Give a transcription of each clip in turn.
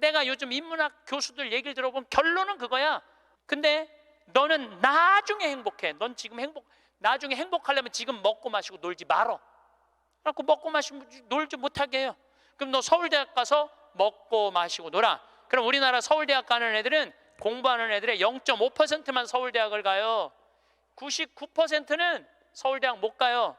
내가 요즘 인문학 교수들 얘기를 들어보면 결론은 그거야. 근데 너는 나중에 행복해. 넌 지금 나중에 행복하려면 지금 먹고 마시고 놀지 말어. 그래갖고 먹고 마시고 놀지 못하게 해요. 그럼 너 서울대학 가서 먹고 마시고 놀아. 그럼 우리나라 서울대학 가는 애들은, 공부하는 애들의 0.5%만 서울대학을 가요. 99%는 서울대학 못 가요.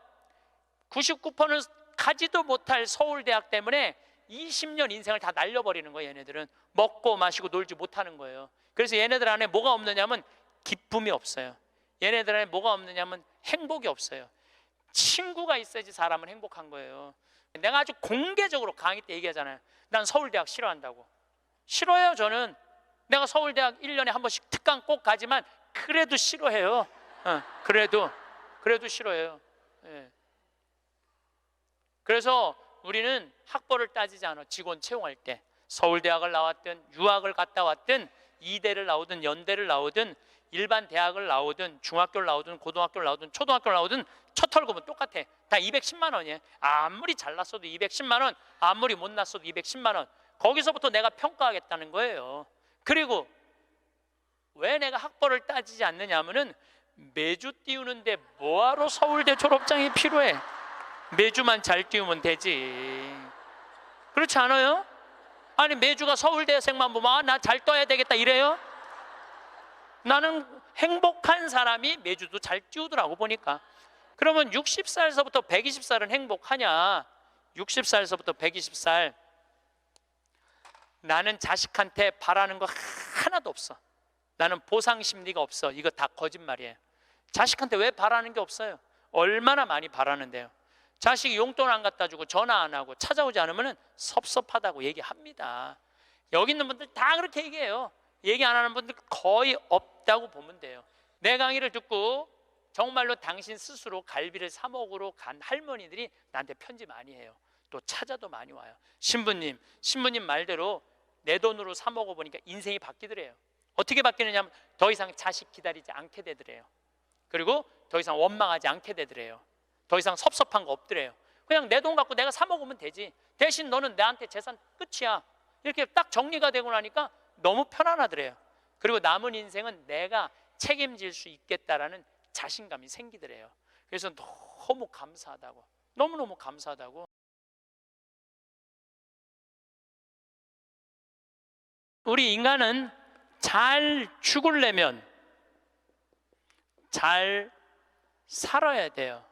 99%는 가지도 못할 서울대학 때문에 20년 인생을 다 날려버리는 거예요. 얘네들은 먹고 마시고 놀지 못하는 거예요. 그래서 얘네들 안에 뭐가 없느냐면 기쁨이 없어요. 얘네들 안에 뭐가 없느냐면 행복이 없어요. 친구가 있어야지 사람은 행복한 거예요. 내가 아주 공개적으로 강의 때 얘기하잖아요. 난 서울대학 싫어한다고. 싫어해요. 저는 내가 서울대학 1년에 한 번씩 특강 꼭 가지만 그래도 싫어해요. 그래도 싫어해요. 예. 그래서 우리는 학벌을 따지지 않아. 직원 채용할 때 서울대학을 나왔든 유학을 갔다 왔든 이대를 나오든 연대를 나오든 일반 대학을 나오든 중학교를 나오든 고등학교를 나오든 초등학교를 나오든 첫 월급은 똑같아. 다 210만 원이에요. 아무리 잘났어도 210만 원, 아무리 못났어도 210만 원. 거기서부터 내가 평가하겠다는 거예요. 그리고 왜 내가 학벌을 따지지 않느냐 하면은 매주 띄우는데 뭐하러 서울대 졸업장이 필요해? 매주만 잘 띄우면 되지. 그렇지 않아요? 아니 매주가 서울대생만 보면 나 잘 떠야 되겠다 이래요? 나는 행복한 사람이 매주도 잘 띄우더라고 보니까. 그러면 60살서부터 120살은 행복하냐? 60살서부터 120살 나는 자식한테 바라는 거 하나도 없어. 나는 보상 심리가 없어. 이거 다 거짓말이에요. 자식한테 왜 바라는 게 없어요? 얼마나 많이 바라는데요. 자식이 용돈 안 갖다 주고 전화 안 하고 찾아오지 않으면 섭섭하다고 얘기합니다. 여기 있는 분들 다 그렇게 얘기해요. 얘기 안 하는 분들 거의 없다고 보면 돼요. 내 강의를 듣고 정말로 당신 스스로 갈비를 사 먹으러 간 할머니들이 나한테 편지 많이 해요. 또 찾아도 많이 와요. 신부님 말대로 내 돈으로 사 먹어보니까 인생이 바뀌더래요. 어떻게 바뀌느냐면 더 이상 자식 기다리지 않게 되더래요. 그리고 더 이상 원망하지 않게 되더래요. 더 이상 섭섭한 거 없더래요. 그냥 내 돈 갖고 내가 사 먹으면 되지. 대신 너는 나한테 재산 끝이야. 이렇게 딱 정리가 되고 나니까 너무 편안하더래요. 그리고 남은 인생은 내가 책임질 수 있겠다라는 자신감이 생기더래요. 그래서 너무 감사하다고, 너무너무 감사하다고. 우리 인간은 잘 죽으려면 잘 살아야 돼요.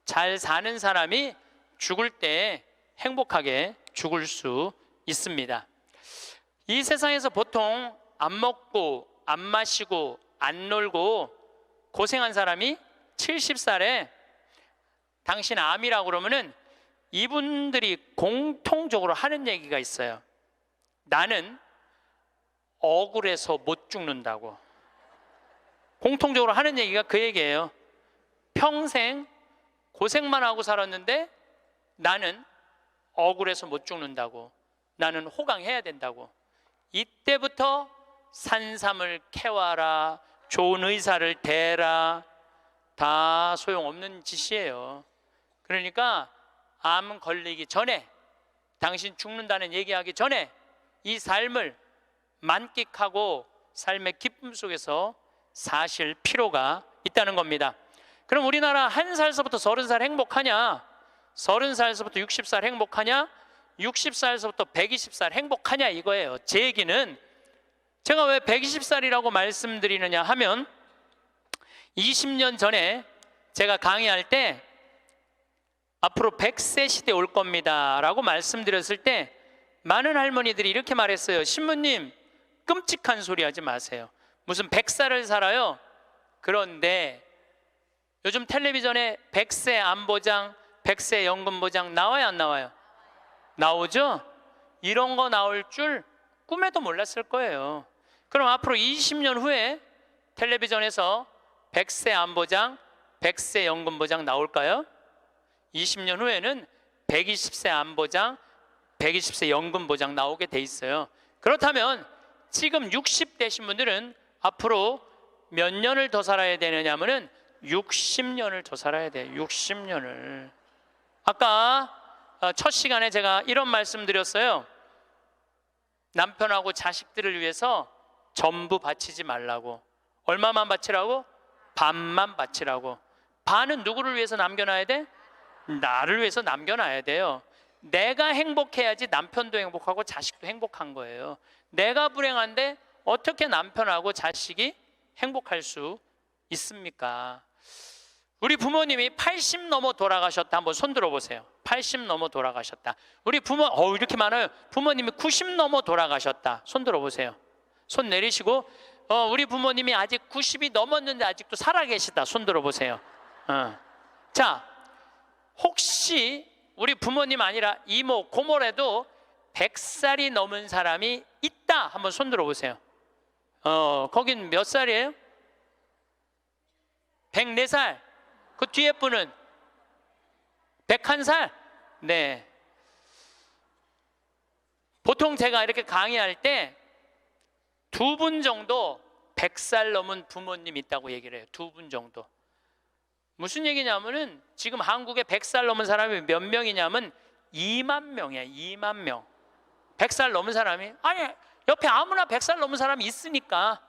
잘 사는 사람이 죽을 때 행복하게 죽을 수 있습니다. 이 세상에서 보통 안 먹고 안 마시고 안 놀고 고생한 사람이 70살에 당신 암이라고 그러면은 이분들이 공통적으로 하는 얘기가 있어요. 나는 억울해서 못 죽는다고. 공통적으로 하는 얘기가 그 얘기예요. 평생 고생만 하고 살았는데 나는 억울해서 못 죽는다고. 나는 호강해야 된다고. 이때부터 산삼을 캐와라, 좋은 의사를 대라, 다 소용없는 짓이에요. 그러니까 암 걸리기 전에, 당신 죽는다는 얘기하기 전에 이 삶을 만끽하고 삶의 기쁨 속에서 사실 필요가 있다는 겁니다. 그럼 우리나라 1살서부터 30살 행복하냐? 30살서부터 60살 행복하냐? 60살서부터 120살 행복하냐 이거예요. 제 얘기는 제가 왜 120살이라고 말씀드리느냐 하면 20년 전에 제가 강의할 때 앞으로 100세 시대 올 겁니다 라고 말씀드렸을 때 많은 할머니들이 이렇게 말했어요. 신부님 끔찍한 소리 하지 마세요. 무슨 100살을 살아요? 그런데 요즘 텔레비전에 100세 안보장, 100세 연금보장 나와요 안 나와요? 나오죠? 이런 거 나올 줄 꿈에도 몰랐을 거예요. 그럼 앞으로 20년 후에 텔레비전에서 100세 안보장, 100세 연금보장 나올까요? 20년 후에는 120세 안보장, 120세 연금보장 나오게 돼 있어요. 그렇다면 지금 60대신 분들은 앞으로 몇 년을 더 살아야 되느냐면은 60년을 더 살아야 돼요. 60년을. 아까 첫 시간에 제가 이런 말씀 드렸어요. 남편하고 자식들을 위해서 전부 바치지 말라고. 얼마만 바치라고? 반만 바치라고. 반은 누구를 위해서 남겨놔야 돼? 나를 위해서 남겨놔야 돼요. 내가 행복해야지 남편도 행복하고 자식도 행복한 거예요. 내가 불행한데 어떻게 남편하고 자식이 행복할 수 있습니까? 우리 부모님이 80 넘어 돌아가셨다. 한번 손 들어보세요. 80 넘어 돌아가셨다. 우리 부모, 이렇게 많아요. 부모님이 90 넘어 돌아가셨다. 손 들어보세요. 손 내리시고, 우리 부모님이 아직 90이 넘었는데 아직도 살아계시다. 손 들어보세요. 자, 혹시 우리 부모님 아니라 이모, 고모라도 100살이 넘은 사람이 있다. 한번 손 들어보세요. 거긴 몇 살이에요? 104살. 그 뒤에 분은 101살? 네. 보통 제가 이렇게 강의할 때 2분 정도 100살 넘은 부모님 있다고 얘기를 해요. 2분 정도. 무슨 얘기냐면은 지금 한국에 100살 넘은 사람이 몇 명이냐면 2만 명이에요. 2만 명. 100살 넘은 사람이, 아니 옆에 아무나 100살 넘은 사람이 있으니까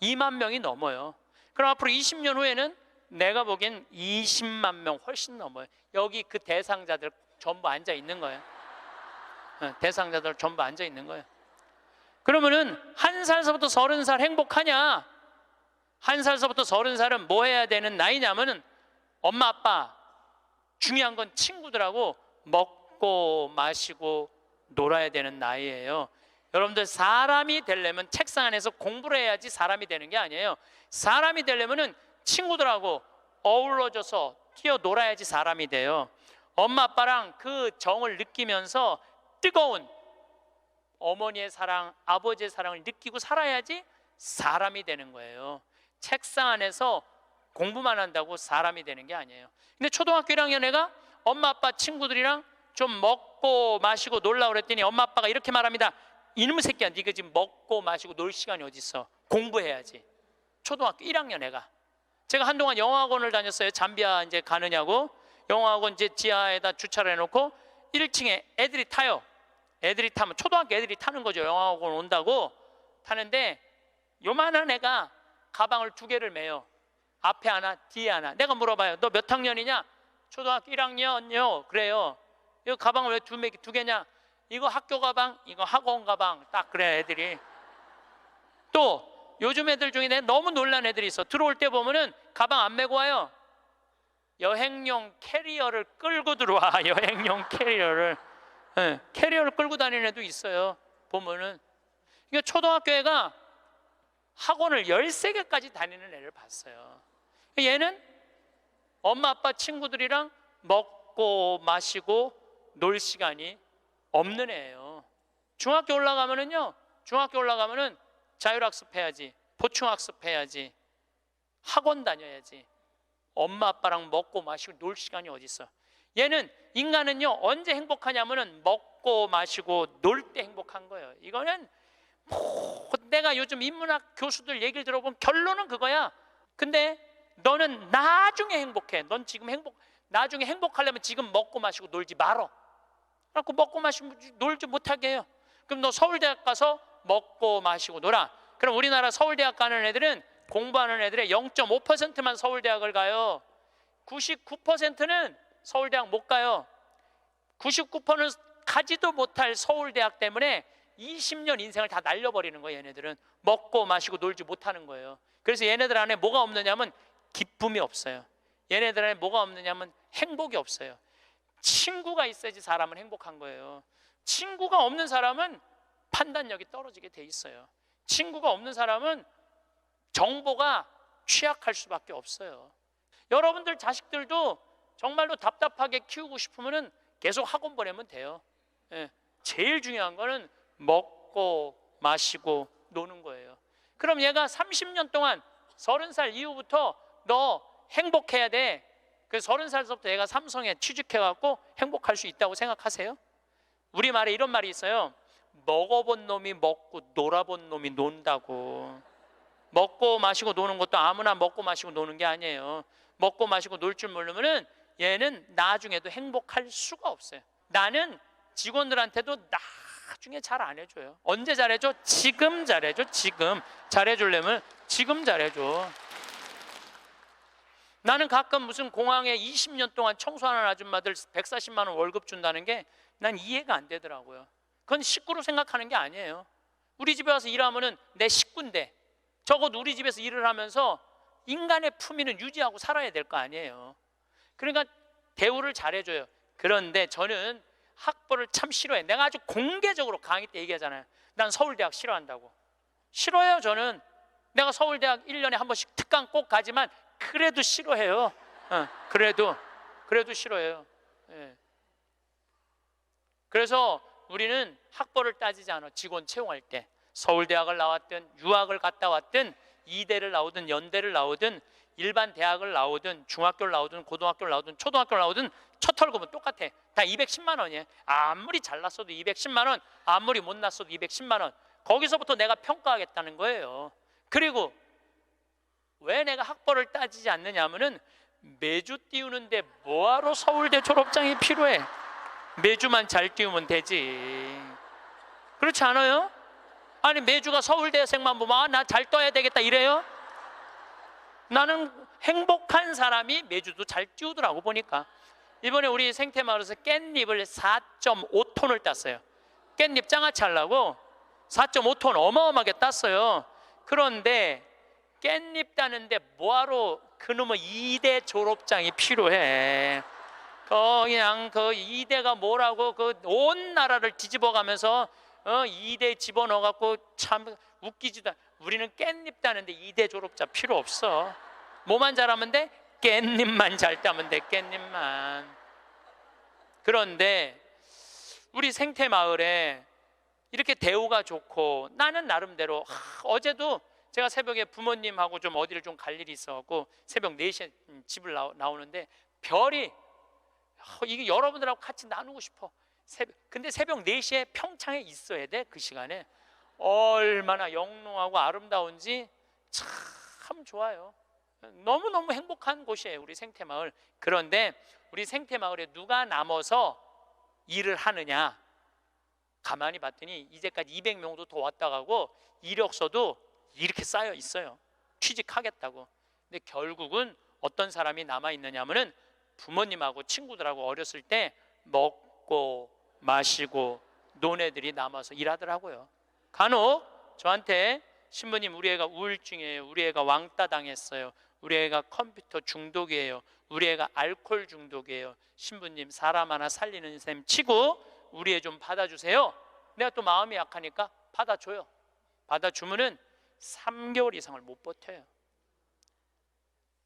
2만 명이 넘어요. 그럼 앞으로 20년 후에는 내가 보기엔 20만 명 훨씬 넘어요. 여기 그 대상자들 전부 앉아 있는 거예요. 대상자들 전부 앉아 있는 거예요. 그러면은 1살서부터 30살 행복하냐? 1살서부터 30살은 뭐 해야 되는 나이냐면은 엄마 아빠, 중요한 건 친구들하고 먹고 마시고 놀아야 되는 나이예요. 여러분들, 사람이 되려면 책상 안에서 공부를 해야지 사람이 되는 게 아니에요. 사람이 되려면은 친구들하고 어우러져서 뛰어놀아야지 사람이 돼요. 엄마 아빠랑 그 정을 느끼면서 뜨거운 어머니의 사랑, 아버지의 사랑을 느끼고 살아야지 사람이 되는 거예요. 책상 안에서 공부만 한다고 사람이 되는 게 아니에요. 근데 초등학교 1학년 애가 엄마 아빠 친구들이랑 좀 먹고 마시고 놀라 그랬더니 엄마 아빠가 이렇게 말합니다. 이놈 새끼야, 네가 지금 먹고 마시고 놀 시간이 어디 있어? 공부해야지. 초등학교 1학년 애가. 제가 한동안 영어학원을 다녔어요. 잠비아 이제 가느냐고. 영어학원 이제 지하에다 주차를 해놓고 1층에 애들이 타요. 애들이 타면 초등학교 애들이 타는 거죠. 영어학원 온다고 타는데 요만한 애가 가방을 2개를 메요. 앞에 하나, 뒤에 하나. 내가 물어봐요. 너 몇 학년이냐? 초등학교 1학년요. 그래요. 이거 가방을 왜 2개냐? 이거 학교 가방, 이거 학원 가방. 딱 그래 애들이. 또 요즘 애들 중에 내가 너무 놀란 애들이 있어. 들어올 때 보면은 가방 안 메고 와요. 여행용 캐리어를 끌고 들어와. 여행용 캐리어를. 네, 캐리어를 끌고 다니는 애도 있어요. 보면은. 이게 초등학교 애가 학원을 13개까지 다니는 애를 봤어요. 얘는 엄마 아빠 친구들이랑 먹고 마시고 놀 시간이 없는 애예요. 중학교 올라가면은요, 중학교 올라가면은 자율학습 해야지, 보충학습 해야지, 학원 다녀야지. 엄마 아빠랑 먹고 마시고 놀 시간이 어디 있어? 얘는, 인간은요 언제 행복하냐면은 먹고 마시고 놀 때 행복한 거예요. 이거는 내가 요즘 인문학 교수들 얘기를 들어보면 결론은 그거야. 근데 너는 나중에 행복해. 넌 지금 나중에 행복하려면 지금 먹고 마시고 놀지 말어. 그래갖고 먹고 마시고 놀지 못하게 해요. 그럼 너 서울대학 가서 먹고 마시고 놀아. 그럼 우리나라 서울대학 가는 애들은, 공부하는 애들의 0.5%만 서울대학을 가요. 99%는 서울대학 못 가요. 99%는 가지도 못할 서울대학 때문에 20년 인생을 다 날려버리는 거예요. 얘네들은 먹고 마시고 놀지 못하는 거예요. 그래서 얘네들 안에 뭐가 없느냐면 기쁨이 없어요. 얘네들 안에 뭐가 없느냐면 행복이 없어요. 친구가 있어야지 사람은 행복한 거예요. 친구가 없는 사람은 판단력이 떨어지게 돼 있어요. 친구가 없는 사람은 정보가 취약할 수밖에 없어요. 여러분들 자식들도 정말로 답답하게 키우고 싶으면 계속 학원 보내면 돼요. 제일 중요한 거는 먹고 마시고 노는 거예요. 그럼 얘가 30년 동안 30살 이후부터 너 행복해야 돼. 그래서 30살부터 얘가 삼성에 취직해갖고 행복할 수 있다고 생각하세요? 우리말에 이런 말이 있어요. 먹어본 놈이 먹고 놀아본 놈이 논다고. 먹고 마시고 노는 것도 아무나 먹고 마시고 노는 게 아니에요. 먹고 마시고 놀 줄 모르면은 얘는 나중에도 행복할 수가 없어요. 나는 직원들한테도 나중에 잘 안 해줘요. 언제 잘해줘? 지금 잘해줘. 지금 잘해주려면 지금 잘해줘. 나는 가끔 무슨 공항에 20년 동안 청소하는 아줌마들 140만 원 월급 준다는 게 난 이해가 안 되더라고요. 그건 식구로 생각하는 게 아니에요. 우리 집에 와서 일하면은 내 식구인데 적어도 우리 집에서 일을 하면서 인간의 품위는 유지하고 살아야 될 거 아니에요. 그러니까 대우를 잘해줘요. 그런데 저는 학벌을 참 싫어해. 내가 아주 공개적으로 강의 때 얘기하잖아요. 난 서울대학 싫어한다고. 싫어해요. 저는 내가 서울대학 1년에 한 번씩 특강 꼭 가지만 그래도 싫어해요. 그래도 싫어해요. 예. 그래서 우리는 학벌을 따지지 않아. 직원 채용할 때 서울대학을 나왔든 유학을 갔다 왔든 이대를 나오든 연대를 나오든 일반 대학을 나오든 중학교를 나오든 고등학교를 나오든 초등학교를 나오든 첫 월급은 똑같아. 다 210만 원이에요. 아무리 잘났어도 210만 원, 아무리 못났어도 210만 원. 거기서부터 내가 평가하겠다는 거예요. 그리고 왜 내가 학벌을 따지지 않느냐 하면은 매주 띄우는데 뭐하러 서울대 졸업장이 필요해? 매주만 잘 띄우면 되지. 그렇지 않아요? 아니 매주가 서울대생만 보면 나 잘 떠야 되겠다 이래요? 나는 행복한 사람이 매주도 잘 띄우더라고. 보니까 이번에 우리 생태마을에서 깻잎을 4.5톤을 땄어요. 깻잎 장아찌 하려고 4.5톤 어마어마하게 땄어요. 그런데 깻잎 따는데 뭐하러 그놈의 2대 졸업장이 필요해? 그냥 그 2대가 뭐라고 그 온 나라를 뒤집어가면서 2대 집어넣어갖고 참 웃기지도 않아. 우리는 깻잎 따는데 2대 졸업자 필요 없어. 뭐만 잘하면 돼? 깻잎만 잘 따면 돼. 깻잎만. 그런데 우리 생태마을에 이렇게 대우가 좋고 나는 나름대로 어제도 제가 새벽에 부모님하고 좀 어디를 좀 갈 일이 있어갖고 새벽 4시에 집을 나오는데 별이 이게 여러분들하고 같이 나누고 싶어. 근데 새벽 4시에 평창에 있어야 돼. 그 시간에 얼마나 영롱하고 아름다운지 참 좋아요. 너무너무 행복한 곳이에요 우리 생태마을. 그런데 우리 생태마을에 누가 남아서 일을 하느냐 가만히 봤더니 이제까지 200명도 더 왔다 가고 이력서도 이렇게 쌓여 있어요. 취직하겠다고. 근데 결국은 어떤 사람이 남아있느냐 하면은 부모님하고 친구들하고 어렸을 때 먹고 마시고 논 애들이 남아서 일하더라고요. 간혹 저한테 신부님 우리 애가 우울증이에요. 우리 애가 왕따 당했어요. 우리 애가 컴퓨터 중독이에요. 우리 애가 알코올 중독이에요. 신부님 사람 하나 살리는 셈 치고 우리 애 좀 받아주세요. 내가 또 마음이 약하니까 받아줘요. 받아주면은 3개월 이상을 못 버텨요.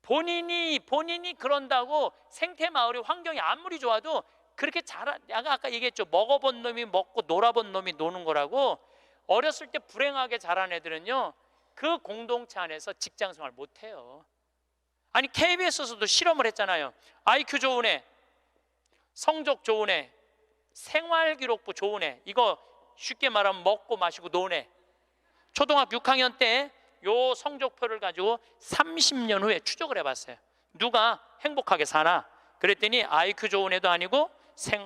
본인이 그런다고 생태마을의 환경이 아무리 좋아도 그렇게 내가 아까 얘기했죠. 먹어본 놈이 먹고 놀아본 놈이 노는 거라고. 어렸을 때 불행하게 자란 애들은요 그 공동체 안에서 직장생활 못해요. 아니 KBS에서도 실험을 했잖아요. IQ 좋은 애, 성적 좋은 애, 생활기록부 좋은 애, 이거 쉽게 말하면 먹고 마시고 노는 애. 초등학교 6학년 때 요 성적표를 가지고 30년 후에 추적을 해봤어요. 누가 행복하게 사나? 그랬더니 IQ 좋은 애도 아니고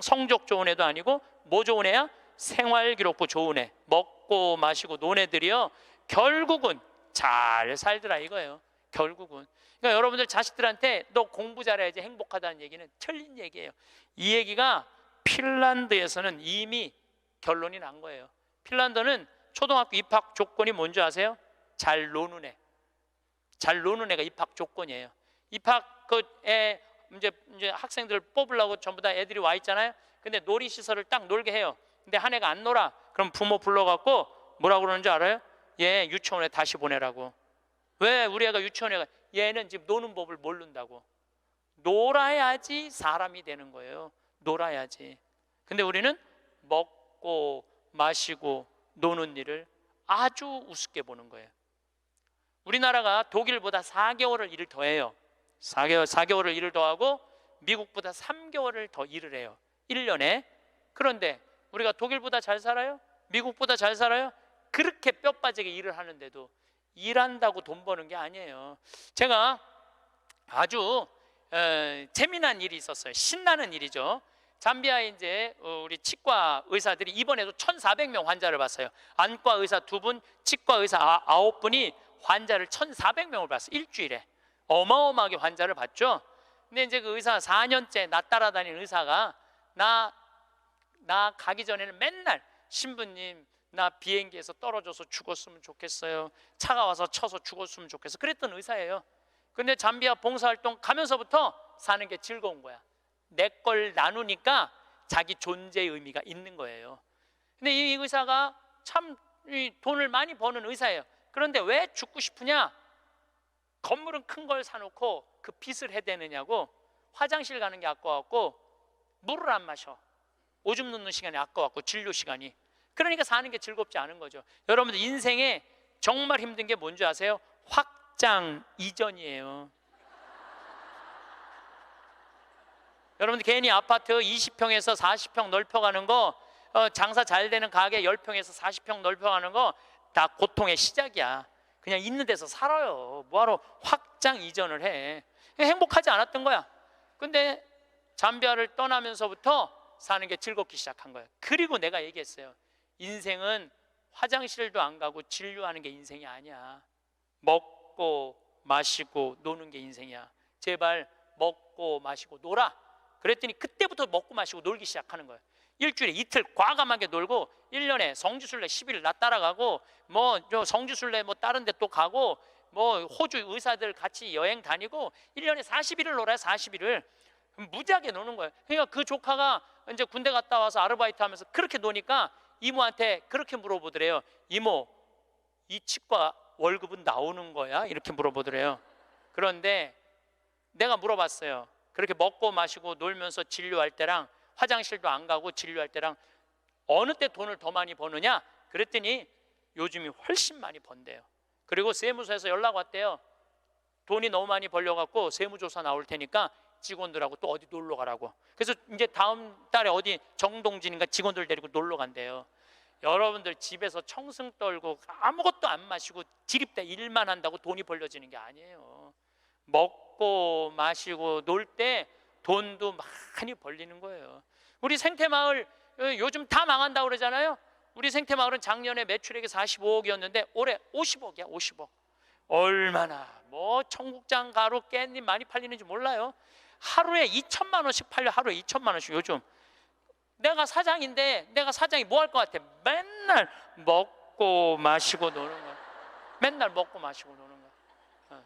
성적 좋은 애도 아니고 뭐 좋은 애야? 생활기록부 좋은 애, 먹고 마시고 노는 애들이요 결국은 잘 살더라 이거예요. 결국은. 그러니까 여러분들 자식들한테 너 공부 잘해야지 행복하다는 얘기는 틀린 얘기예요. 이 얘기가 핀란드에서는 이미 결론이 난 거예요. 핀란드는 초등학교 입학 조건이 뭔지 아세요? 잘 노는 애. 잘 노는 애가 입학 조건이에요. 입학 이제 학생들 뽑으려고 전부 다 애들이 와 있잖아요. 근데 놀이시설을 딱 놀게 해요. 근데 한 애가 안 놀아. 그럼 부모 불러갖고 뭐라고 그러는지 알아요? 얘 유치원에 다시 보내라고. 왜 우리 애가 유치원에 가? 얘는 지금 노는 법을 모른다고. 놀아야지 사람이 되는 거예요. 놀아야지. 근데 우리는 먹고 마시고 노는 일을 아주 우습게 보는 거예요. 우리나라가 독일보다 4개월을 일을 더 해요. 4개월을 일을 더 하고 미국보다 3개월을 더 일을 해요. 1년에. 그런데 우리가 독일보다 잘 살아요? 미국보다 잘 살아요? 그렇게 뼈 빠지게 일을 하는데도 일한다고 돈 버는 게 아니에요. 제가 아주 재미난 일이 있었어요. 신나는 일이죠. 잠비아에 이제 우리 치과 의사들이 이번에도 1,400명 환자를 봤어요. 안과 의사 2분, 치과 의사 9분이 환자를 1,400명을 봤어요. 일주일에. 어마어마하게 환자를 봤죠. 근데 이제 그 의사 4년째 나 따라다니는 의사가 나 가기 전에는 맨날 신부님 나 비행기에서 떨어져서 죽었으면 좋겠어요. 차가 와서 쳐서 죽었으면 좋겠어. 그랬던 의사예요. 근데 잠비아 봉사활동 가면서부터 사는 게 즐거운 거야. 내 걸 나누니까 자기 존재의 의미가 있는 거예요. 근데 이 의사가 참 돈을 많이 버는 의사예요. 그런데 왜 죽고 싶으냐? 건물은 큰 걸 사놓고 그 빚을 해대느냐고. 화장실 가는 게 아까웠고 물을 안 마셔. 오줌 누는 시간이 아까웠고 진료 시간이. 그러니까 사는 게 즐겁지 않은 거죠. 여러분들 인생에 정말 힘든 게 뭔지 아세요? 확장 이전이에요. 여러분들 괜히 아파트 20평에서 40평 넓혀가는 거, 장사 잘 되는 가게 10평에서 40평 넓혀가는 거 다 고통의 시작이야. 그냥 있는 데서 살아요. 뭐하러 확장 이전을 해. 행복하지 않았던 거야. 근데 잠비아를 떠나면서부터 사는 게 즐겁기 시작한 거예요. 그리고 내가 얘기했어요. 인생은 화장실도 안 가고 진료하는 게 인생이 아니야. 먹고 마시고 노는 게 인생이야. 제발 먹고 마시고 놀아. 그랬더니 그때부터 먹고 마시고 놀기 시작하는 거예요. 일주일에 이틀 과감하게 놀고 1년에 성지순례 10일 나 따라가고 뭐 성지순례 뭐 다른 데 또 가고 뭐 호주 의사들 같이 여행 다니고 1년에 40일을 놀아요. 40일을 무지하게 노는 거예요. 그러니까 그 조카가 이제 군대 갔다 와서 아르바이트 하면서 그렇게 노니까 이모한테 그렇게 물어보더래요. 이모, 이 치과 월급은 나오는 거야? 이렇게 물어보더래요. 그런데 내가 물어봤어요. 그렇게 먹고 마시고 놀면서 진료할 때랑 화장실도 안 가고 진료할 때랑 어느 때 돈을 더 많이 버느냐? 그랬더니 요즘이 훨씬 많이 번대요. 그리고 세무서에서 연락 왔대요. 돈이 너무 많이 벌려갖고 세무조사 나올 테니까 직원들하고 또 어디 놀러 가라고. 그래서 이제 다음 달에 어디 정동진인가 직원들 데리고 놀러 간대요. 여러분들 집에서 청승 떨고 아무것도 안 마시고 지립대 일만 한다고 돈이 벌려지는 게 아니에요. 먹고 마시고 놀 때 돈도 많이 벌리는 거예요. 우리 생태마을 요즘 다 망한다고 그러잖아요. 우리 생태마을은 작년에 매출액이 45억이었는데 올해 50억이야. 50억. 얼마나 뭐 청국장 가루 깻잎 많이 팔리는지 몰라요. 하루에 2천만 원씩 팔려. 하루에 2천만 원씩. 요즘 내가 사장인데 내가 사장이 뭐 할 것 같아? 맨날 먹고 마시고 노는 거야. 맨날 먹고 마시고 노는 거야.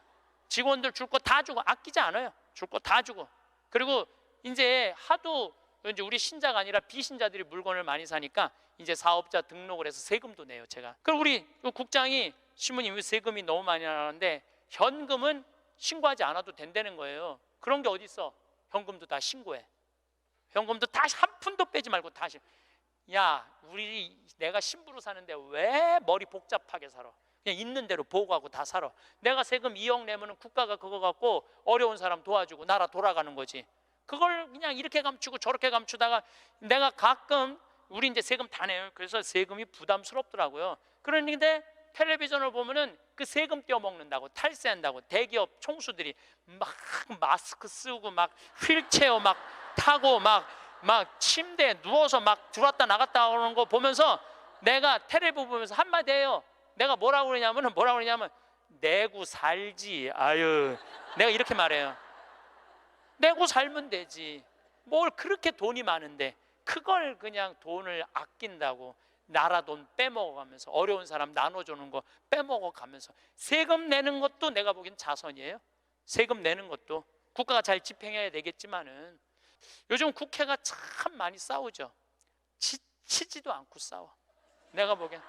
직원들 줄 거 다 주고 아끼지 않아요. 줄 거 다 주고. 그리고 이제 하도 이제 우리 신자가 아니라 비신자들이 물건을 많이 사니까 이제 사업자 등록을 해서 세금도 내요. 제가. 그럼 우리 국장이 신부님 세금이 너무 많이 나는데 현금은 신고하지 않아도 된다는 거예요. 그런 게 어디 있어? 현금도 다 신고해. 현금도 다시 한 푼도 빼지 말고 다시. 야, 내가 신부로 사는데 왜 머리 복잡하게 살아? 그냥 있는 대로 보고하고 다 살아. 내가 세금 2억 내면은 국가가 그거 갖고 어려운 사람 도와주고 나라 돌아가는 거지. 그걸 그냥 이렇게 감추고 저렇게 감추다가 내가 가끔 우리 이제 세금 다 내요. 그래서 세금이 부담스럽더라고요. 그런데 텔레비전을 보면은 그 세금 떼어먹는다고 탈세한다고 대기업 총수들이 막 마스크 쓰고 막 휠체어 막 타고 막 침대에 누워서 막 들어왔다 나갔다 하는 거 보면서 내가 텔레비 보면서 한마디 해요. 내가 뭐라고 그러냐면 내고 살지. 아유, 내가 이렇게 말해요. 내고 살면 되지. 뭘 그렇게 돈이 많은데 그걸 그냥 돈을 아낀다고 나라 돈 빼먹어가면서 어려운 사람 나눠주는 거 빼먹어가면서 세금 내는 것도 내가 보기엔 자선이에요. 세금 내는 것도 국가가 잘 집행해야 되겠지만은 요즘 국회가 참 많이 싸우죠. 지치지도 않고 싸워. 내가 보기엔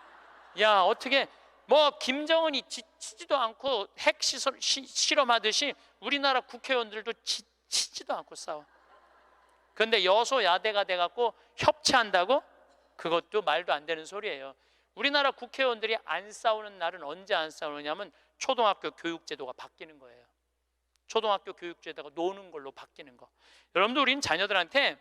야 어떻게 뭐 김정은이 지치지도 않고 핵 시설 실험하듯이 우리나라 국회의원들도 지치지도 않고 싸워. 그런데 여소야대가 돼갖고 협치한다고? 그것도 말도 안 되는 소리예요. 우리나라 국회의원들이 안 싸우는 날은 언제 안 싸우느냐면 초등학교 교육제도가 바뀌는 거예요. 초등학교 교육제도가 노는 걸로 바뀌는 거. 여러분들 우리는 자녀들한테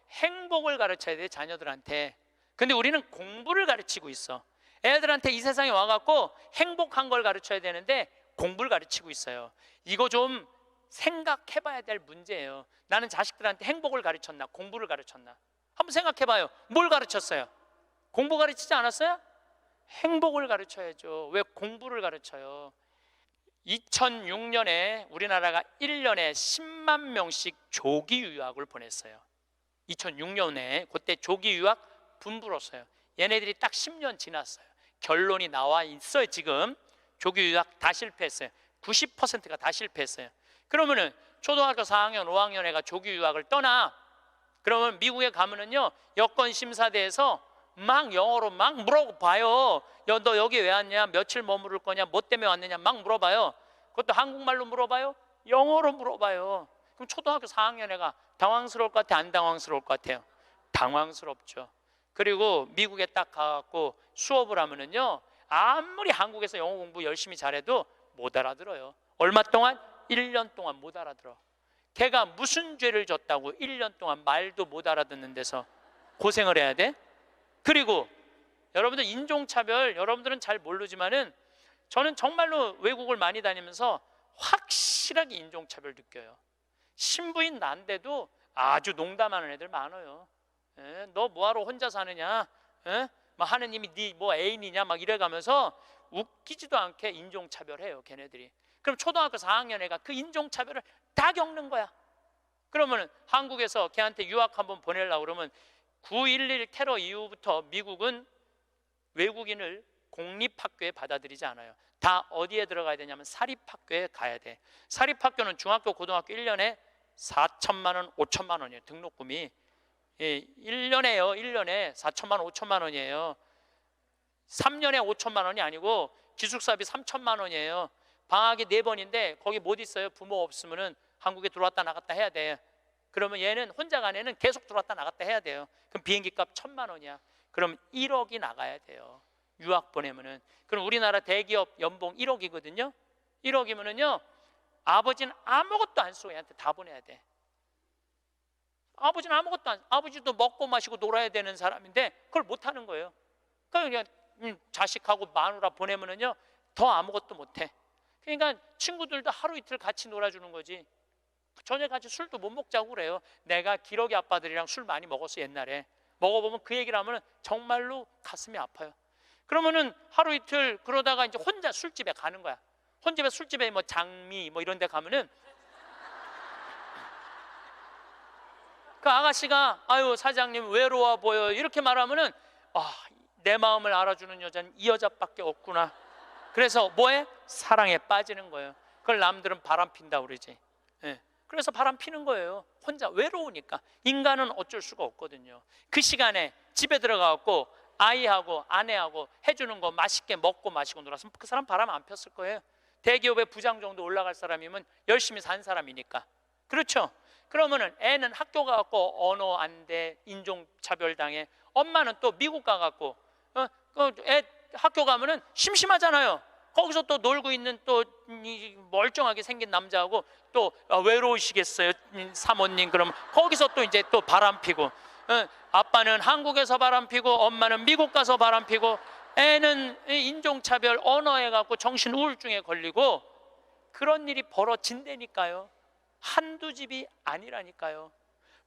행복을 가르쳐야 돼. 자녀들한테. 근데 우리는 공부를 가르치고 있어. 애들한테 이 세상에 와갖고 행복한 걸 가르쳐야 되는데 공부를 가르치고 있어요. 이거 좀 생각해봐야 될 문제예요. 나는 자식들한테 행복을 가르쳤나, 공부를 가르쳤나? 한번 생각해봐요. 뭘 가르쳤어요? 공부 가르치지 않았어요? 행복을 가르쳐야죠. 왜 공부를 가르쳐요? 2006년에 우리나라가 1년에 10만 명씩 조기 유학을 보냈어요. 2006년에 그때 조기 유학 분부로서요. 얘네들이 딱 10년 지났어요. 결론이 나와 있어요. 지금 조기 유학 다 실패했어요. 90%가 다 실패했어요. 그러면은 초등학교 4학년, 5학년 애가 조기 유학을 떠나. 그러면 미국에 가면은요, 여권 심사대에서 막 영어로 막 물어봐요. 너 여기 왜 왔냐? 며칠 머무를 거냐? 뭐 때문에 왔느냐? 막 물어봐요. 그것도 한국말로 물어봐요? 영어로 물어봐요. 그럼 초등학교 4학년 애가 당황스러울 것 같아? 안 당황스러울 것 같아요? 당황스럽죠. 그리고 미국에 딱 가갖고 수업을 하면은요, 아무리 한국에서 영어 공부 열심히 잘해도 못 알아들어요. 얼마 동안? 1년 동안 못 알아들어. 걔가 무슨 죄를 졌다고 1년 동안 말도 못 알아듣는 데서 고생을 해야 돼? 그리고 여러분들 인종차별, 여러분들은 잘 모르지만은 저는 정말로 외국을 많이 다니면서 확실하게 인종차별 느껴요. 신부인 난데도 아주 농담하는 애들 많아요. 너 뭐하러 혼자 사느냐? 막 하느님이 네 뭐 애인이냐? 막 이래가면서 웃기지도 않게 인종차별해요, 걔네들이. 그럼 초등학교 4학년 애가 그 인종차별을 다 겪는 거야. 그러면 한국에서 걔한테 유학 한번 보내려고 그러면 9.11 테러 이후부터 미국은 외국인을 공립학교에 받아들이지 않아요. 다 어디에 들어가야 되냐면 사립학교에 가야 돼. 사립학교는 중학교, 고등학교 1년에 4천만 원, 5천만 원이에요. 등록금이. 1년에요. 1년에 4천만 원, 5천만 원이에요. 3년에 5천만 원이 아니고 기숙사비 3천만 원이에요. 방학이 4번인데 거기 못 있어요. 부모 없으면은 한국에 들어왔다 나갔다 해야 돼. 그러면 얘는 혼자 간 애는 계속 들어왔다 나갔다 해야 돼요. 그럼 비행기 값 1,000만 원이야. 그럼 1억이 나가야 돼요. 유학 보내면은. 그럼 우리나라 대기업 연봉 1억이거든요. 1억이면은요, 아버지는 아무것도 안 쓰고 얘한테 다 보내야 돼. 아버지는 아무것도 안, 아버지도 먹고 마시고 놀아야 되는 사람인데 그걸 못 하는 거예요. 그러니까 그냥 자식하고 마누라 보내면은요, 더 아무것도 못 해. 그러니까 친구들도 하루 이틀 같이 놀아주는 거지. 저녁 같이 술도 못 먹자고 그래요. 내가 기러기 아빠들이랑 술 많이 먹었어 옛날에. 먹어보면 그 얘기를 하면 정말로 가슴이 아파요. 그러면은 하루 이틀 그러다가 이제 혼자 술집에 가는 거야. 혼자 술집에 뭐 장미 뭐 이런 데 가면은 그 아가씨가 아유 사장님 외로워 보여 이렇게 말하면은 내 마음을 알아주는 여자는 이 여자밖에 없구나. 그래서 뭐해? 사랑에 빠지는 거예요. 그걸 남들은 바람 핀다 그러지. 그래서 바람 피는 거예요. 혼자 외로우니까. 인간은 어쩔 수가 없거든요. 그 시간에 집에 들어가고 아이하고 아내하고 해주는 거 맛있게 먹고 마시고 놀았으면 그 사람 바람 안 폈을 거예요. 대기업의 부장 정도 올라갈 사람이면 열심히 산 사람이니까. 그렇죠? 그러면은 애는 학교 가갖고 언어 안 돼, 인종차별 당해. 엄마는 또 미국 가갖고 애 학교 가면은 심심하잖아요. 거기서 또 놀고 있는 또 멀쩡하게 생긴 남자하고 또 외로우시겠어요 사모님. 그러면 거기서 또 이제 또 바람 피고, 아빠는 한국에서 바람 피고 엄마는 미국 가서 바람 피고, 애는 인종차별 언어에 갖고 정신 우울증에 걸리고, 그런 일이 벌어진다니까요. 한두 집이 아니라니까요.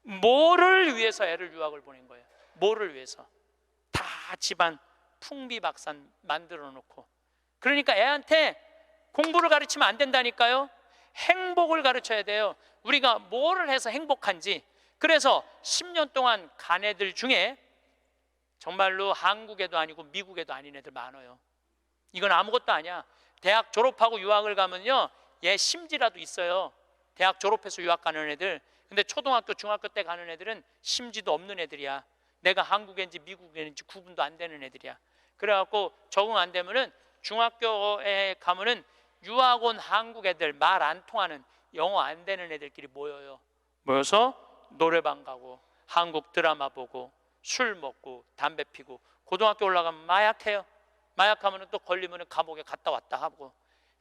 뭐를 위해서 애를 유학을 보낸 거예요? 뭐를 위해서? 다 집안 풍비박산 만들어 놓고. 그러니까 애한테 공부를 가르치면 안 된다니까요. 행복을 가르쳐야 돼요. 우리가 뭐를 해서 행복한지. 그래서 10년 동안 간 애들 중에 정말로 한국에도 아니고 미국에도 아닌 애들 많아요. 이건 아무것도 아니야. 대학 졸업하고 유학을 가면요, 얘 심지라도 있어요. 대학 졸업해서 유학 가는 애들. 근데 초등학교 중학교 때 가는 애들은 심지도 없는 애들이야. 내가 한국인지 미국인지 구분도 안 되는 애들이야. 그래갖고 적응 안 되면은 중학교에 가면은 유학 온 한국 애들, 말 안 통하는 영어 안 되는 애들끼리 모여요. 모여서 노래방 가고 한국 드라마 보고 술 먹고 담배 피고, 고등학교 올라가면 마약해요. 마약하면 또 걸리면 감옥에 갔다 왔다 하고.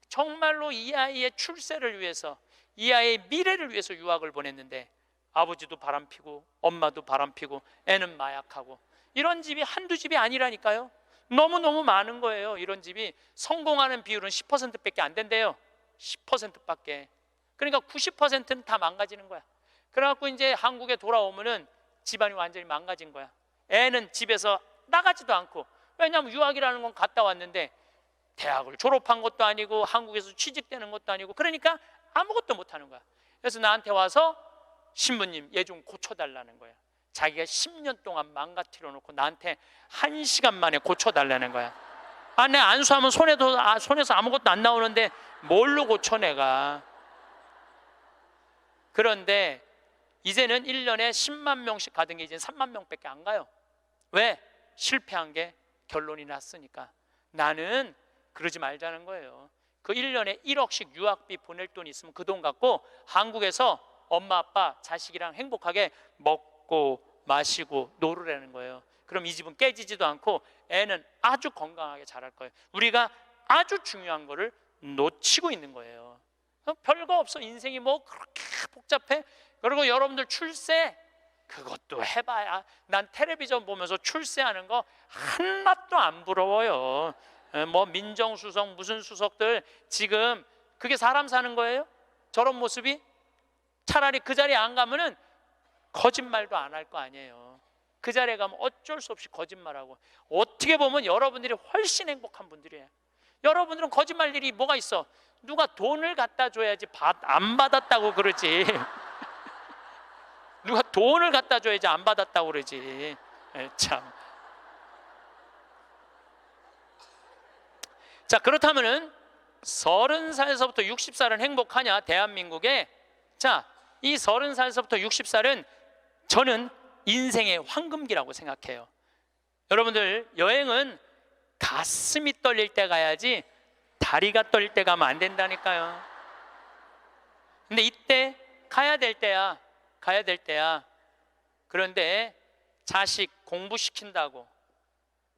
정말로 이 아이의 출세를 위해서, 이 아이의 미래를 위해서 유학을 보냈는데 아버지도 바람피고 엄마도 바람피고 애는 마약하고. 이런 집이 한두 집이 아니라니까요. 너무너무 많은 거예요. 이런 집이. 성공하는 비율은 10%밖에 안 된대요. 10%밖에. 그러니까 90%는 다 망가지는 거야. 그래갖고 이제 한국에 돌아오면은 집안이 완전히 망가진 거야. 애는 집에서 나가지도 않고, 왜냐하면 유학이라는 건 갔다 왔는데 대학을 졸업한 것도 아니고 한국에서 취직되는 것도 아니고, 그러니까 아무것도 못하는 거야. 그래서 나한테 와서 신부님 얘 좀 고쳐달라는 거야. 자기가 10년 동안 망가뜨려 놓고 나한테 1시간 만에 고쳐달라는 거야. 아, 내 안수하면 손에서 아무것도 안 나오는데 뭘로 고쳐 내가. 그런데 이제는 1년에 10만 명씩 가던 게 이제 3만 명밖에 안 가요. 왜? 실패한 게 결론이 났으니까. 나는 그러지 말자는 거예요. 그 1년에 1억씩 유학비 보낼 돈이 있으면 그 돈 갖고 한국에서 엄마 아빠 자식이랑 행복하게 먹고 마시고 놀으라는 거예요. 그럼 이 집은 깨지지도 않고 애는 아주 건강하게 자랄 거예요. 우리가 아주 중요한 거를 놓치고 있는 거예요. 별거 없어. 인생이 뭐 그렇게 복잡해? 그리고 여러분들 출세, 그것도 해봐야. 난 텔레비전 보면서 출세하는 거 하나도 안 부러워요. 뭐 민정수석 무슨 수석들 지금 그게 사람 사는 거예요? 저런 모습이? 차라리 그 자리에 안 가면은 거짓말도 안 할 거 아니에요. 그 자리에 가면 어쩔 수 없이 거짓말하고. 어떻게 보면 여러분들이 훨씬 행복한 분들이에요. 여러분들은 거짓말 일이 뭐가 있어? 누가 돈을 갖다 줘야지 안 받았다고 그러지. 누가 돈을 갖다 줘야지 안 받았다고 그러지. 참. 자, 그렇다면은 30살에서부터 60살은 행복하냐? 대한민국에. 자, 이 30살에서부터 60살은 저는 인생의 황금기라고 생각해요. 여러분들, 여행은 가슴이 떨릴 때 가야지 다리가 떨릴 때 가면 안 된다니까요. 근데 이때 가야 될 때야. 가야 될 때야. 그런데 자식 공부시킨다고,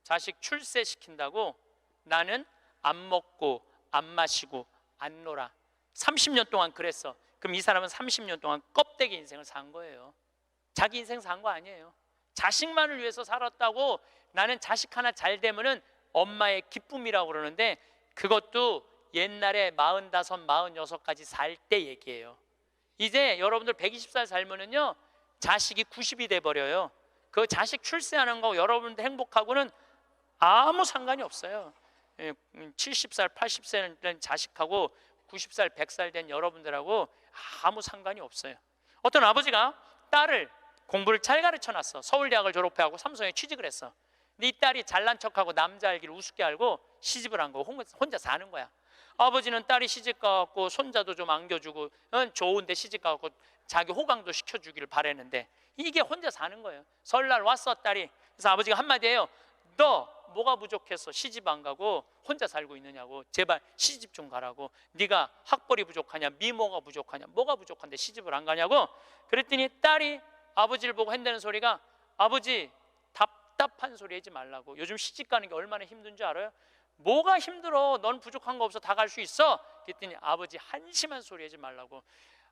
자식 출세시킨다고 나는 안 먹고 안 마시고 안 놀아. 30년 동안 그랬어. 그럼 이 사람은 30년 동안 껍데기 인생을 산 거예요. 자기 인생 산 거 아니에요. 자식만을 위해서 살았다고. 나는 자식 하나 잘 되면은 엄마의 기쁨이라고 그러는데 그것도 옛날에 45, 46까지 살 때 얘기예요. 이제 여러분들 120살 살면은요 자식이 90이 돼버려요. 그 자식 출세하는 거 여러분들 행복하고는 아무 상관이 없어요. 70살, 80살 된 자식하고 90살, 100살 된 여러분들하고 아무 상관이 없어요. 어떤 아버지가 딸을 공부를 잘 가르쳐놨어. 서울대학을 졸업해하고 삼성에 취직을 했어. 근데 이 딸이 잘난 척하고 남자 알기를 우습게 알고 시집을 한 거고 혼자 사는 거야. 아버지는 딸이 시집 가갖고 손자도 좀 안겨주고 좋은데 시집 가갖고 자기 호강도 시켜주기를 바랬는데 이게 혼자 사는 거예요. 설날 왔어 딸이. 그래서 아버지가 한마디 해요. 너 뭐가 부족해서 시집 안 가고 혼자 살고 있느냐고. 제발 시집 좀 가라고. 네가 학벌이 부족하냐, 미모가 부족하냐, 뭐가 부족한데 시집을 안 가냐고. 그랬더니 딸이 아버지를 보고 한다는 소리가, 아버지 답답한 소리 하지 말라고. 요즘 시집 가는 게 얼마나 힘든 줄 알아요? 뭐가 힘들어? 넌 부족한 거 없어. 다 갈 수 있어. 그랬더니 아버지 한심한 소리 하지 말라고.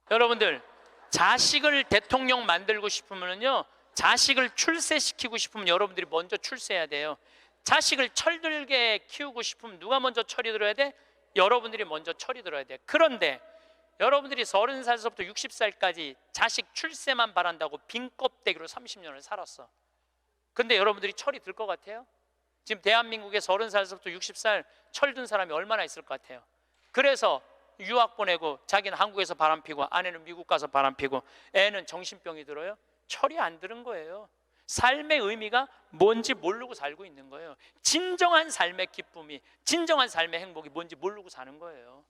여러분들, 자식을 대통령 만들고 싶으면요, 자식을 출세시키고 싶으면 여러분들이 먼저 출세해야 돼요. 자식을 철들게 키우고 싶으면 누가 먼저 철이 들어야 돼? 여러분들이 먼저 철이 들어야 돼. 그런데 여러분들이 30살에서부터 60살까지 자식 출세만 바란다고 빈 껍데기로 30년을 살았어. 근데 여러분들이 철이 들 것 같아요? 지금 대한민국에 30살에서부터 60살 철든 사람이 얼마나 있을 것 같아요? 그래서 유학 보내고 자기는 한국에서 바람피고 아내는 미국 가서 바람피고 애는 정신병이 들어요? 철이 안 드는 거예요. 삶의 의미가 뭔지 모르고 살고 있는 거예요. 진정한 삶의 기쁨이, 진정한 삶의 행복이 뭔지 모르고 사는 거예요.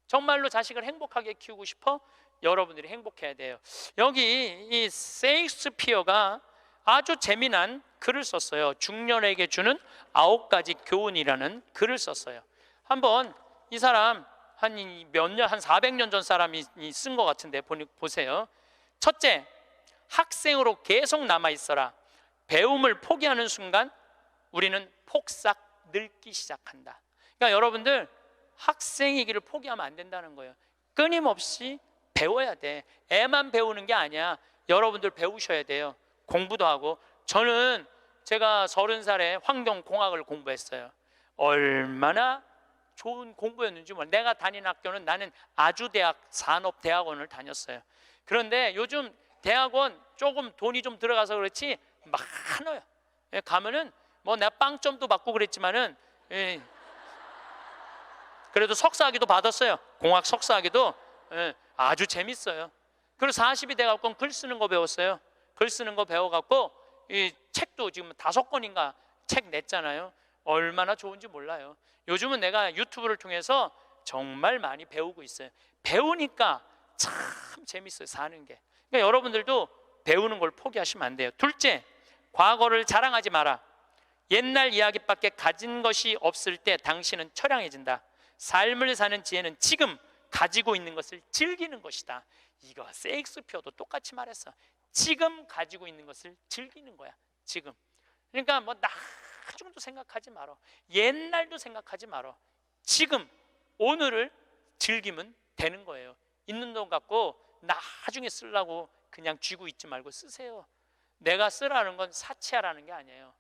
정말로 자식을 행복하게 키우고 싶어? 여러분들이 행복해야 돼요. 여기 이 세익스피어가 아주 재미난 글을 썼어요. 중년에게 주는 9가지 교훈이라는 글을 썼어요. 한번 이 사람 한 몇 년, 한 400년 전 사람이 쓴 것 같은데 보세요. 첫째, 학생으로 계속 남아 있어라. 배움을 포기하는 순간 우리는 폭삭 늙기 시작한다. 그러니까 여러분들 학생이기를 포기하면 안 된다는 거예요. 끊임없이 배워야 돼. 애만 배우는 게 아니야. 여러분들 배우셔야 돼요. 공부도 하고. 저는 제가 30살에 환경공학을 공부했어요. 얼마나 좋은 공부였는지 몰라. 내가 다닌 학교는 나는 아주대학 산업대학원을 다녔어요. 그런데 요즘 대학원 조금 돈이 좀 들어가서 그렇지 많아요. 예, 가면은 뭐 내가 빵점도 받고 그랬지만은 예, 그래도 석사학위도 받았어요. 공학 석사학위도. 예, 아주 재밌어요. 그리고 40이 돼갖고 글 쓰는 거 배웠어요. 글 쓰는 거 배워갖고 이 책도 지금 5권인가 책 냈잖아요. 얼마나 좋은지 몰라요. 요즘은 내가 유튜브를 통해서 정말 많이 배우고 있어요. 배우니까 참 재밌어요, 사는 게. 그러니까 여러분들도 배우는 걸 포기하시면 안 돼요. 둘째, 과거를 자랑하지 마라. 옛날 이야기밖에 가진 것이 없을 때 당신은 처량해진다. 삶을 사는 지혜는 지금 가지고 있는 것을 즐기는 것이다. 이거 세익스피어도 똑같이 말했어. 지금 가지고 있는 것을 즐기는 거야. 지금. 그러니까 뭐 나중도 생각하지 말어. 옛날도 생각하지 말어. 지금 오늘을 즐기면 되는 거예요. 있는 돈 갖고 나중에 쓰려고 그냥 쥐고 있지 말고 쓰세요. 내가 쓰라는 건 사치하라는 게 아니에요.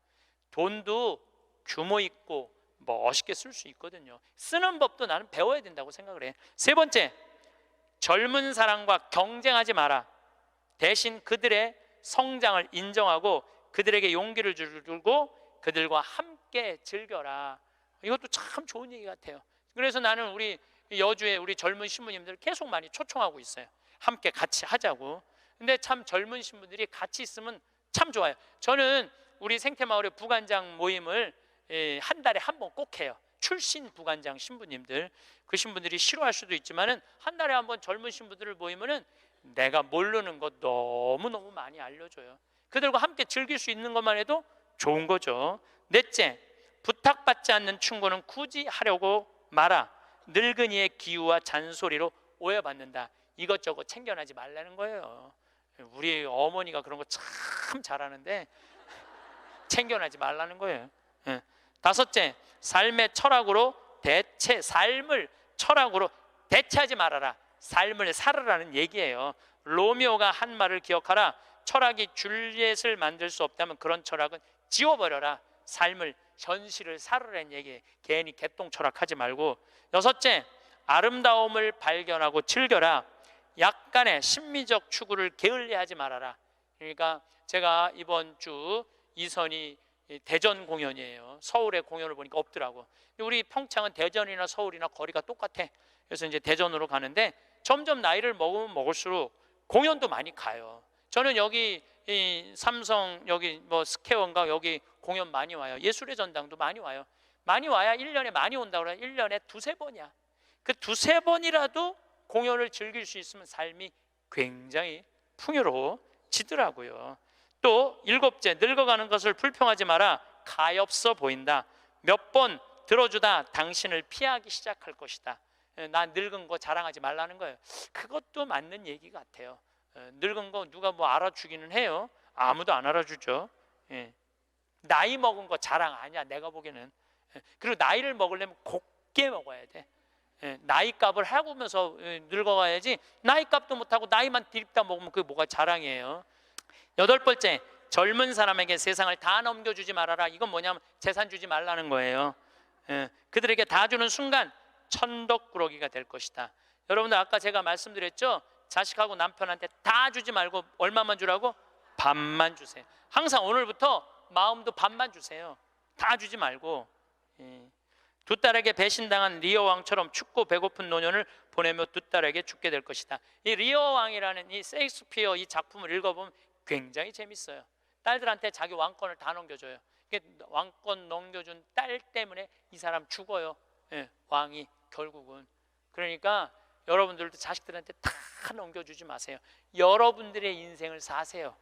돈도 규모 있고 멋있게 쓸 수 있거든요. 쓰는 법도 나는 배워야 된다고 생각을 해. 세 번째, 젊은 사람과 경쟁하지 마라. 대신 그들의 성장을 인정하고 그들에게 용기를 주고 그들과 함께 즐겨라. 이것도 참 좋은 얘기 같아요. 그래서 나는 우리 여주에 우리 젊은 신부님들 계속 많이 초청하고 있어요. 함께 같이 하자고. 근데 참 젊은 신부들이 같이 있으면 참 좋아요. 저는 우리 생태마을의 부관장 모임을 한 달에 한 번 꼭 해요. 출신 부관장 신부님들, 그 신부들이 싫어할 수도 있지만은 한 달에 한 번 젊은 신부들을 모이면은 내가 모르는 것 너무너무 많이 알려줘요. 그들과 함께 즐길 수 있는 것만 해도 좋은 거죠. 넷째, 부탁받지 않는 충고는 굳이 하려고 마라. 늙은이의 기우와 잔소리로 오해받는다. 이것저것 챙겨나지 말라는 거예요. 우리 어머니가 그런 거 참 잘하는데 챙겨나지 말라는 거예요. 다섯째, 삶의 철학으로 삶을 철학으로 대체하지 말아라. 삶을 살아라는 얘기예요. 로미오가 한 말을 기억하라. 철학이 줄리엣을 만들 수 없다면 그런 철학은 지워버려라. 삶을, 현실을 살아라는 얘기예요. 괜히 개똥 철학하지 말고. 여섯째, 아름다움을 발견하고 즐겨라. 약간의 심미적 추구를 게을리하지 말아라. 그러니까 제가 이번 주 이선이 대전 공연이에요. 서울에 공연을 보니까 없더라고. 우리 평창은 대전이나 서울이나 거리가 똑같아. 그래서 이제 대전으로 가는데 점점 나이를 먹으면 먹을수록 공연도 많이 가요. 저는 여기 이 삼성 여기 뭐 스퀘어인가 여기 공연 많이 와요. 예술의 전당도 많이 와요. 많이 와야 1년에 많이 온다고 그래요. 1년에 2-3번이야. 그 2-3번이라도 공연을 즐길 수 있으면 삶이 굉장히 풍요로워지더라고요. 또 일곱째, 늙어가는 것을 불평하지 마라. 가엾어 보인다. 몇 번 들어주다 당신을 피하기 시작할 것이다. 나 늙은 거 자랑하지 말라는 거예요. 그것도 맞는 얘기 같아요. 늙은 거 누가 뭐 알아주기는 해요. 아무도 안 알아주죠. 나이 먹은 거 자랑 아니야, 내가 보기에는. 그리고 나이를 먹으려면 곱게 먹어야 돼. 나이값을 하고면서 늙어가야지. 나이값도 못하고 나이만 디립다 먹으면 그게 뭐가 자랑이에요. 여덟 번째, 젊은 사람에게 세상을 다 넘겨주지 말아라. 이건 뭐냐면 재산 주지 말라는 거예요. 그들에게 다 주는 순간 천덕꾸러기가 될 것이다. 여러분들 아까 제가 말씀드렸죠. 자식하고 남편한테 다 주지 말고 얼마만 주라고? 반만 주세요. 항상 오늘부터 마음도 반만 주세요. 다 주지 말고. 두 딸에게 배신당한 리어 왕처럼 춥고 배고픈 노년을 보내며 두 딸에게 죽게 될 것이다. 이 리어 왕이라는 이 셰익스피어 이 작품을 읽어보면 굉장히 재밌어요. 딸들한테 자기 왕권을 다 넘겨줘요. 왕권 넘겨준 딸 때문에 이 사람 죽어요. 왕이 결국은. 그러니까 여러분들도 자식들한테 다 넘겨주지 마세요. 여러분들의 인생을 사세요.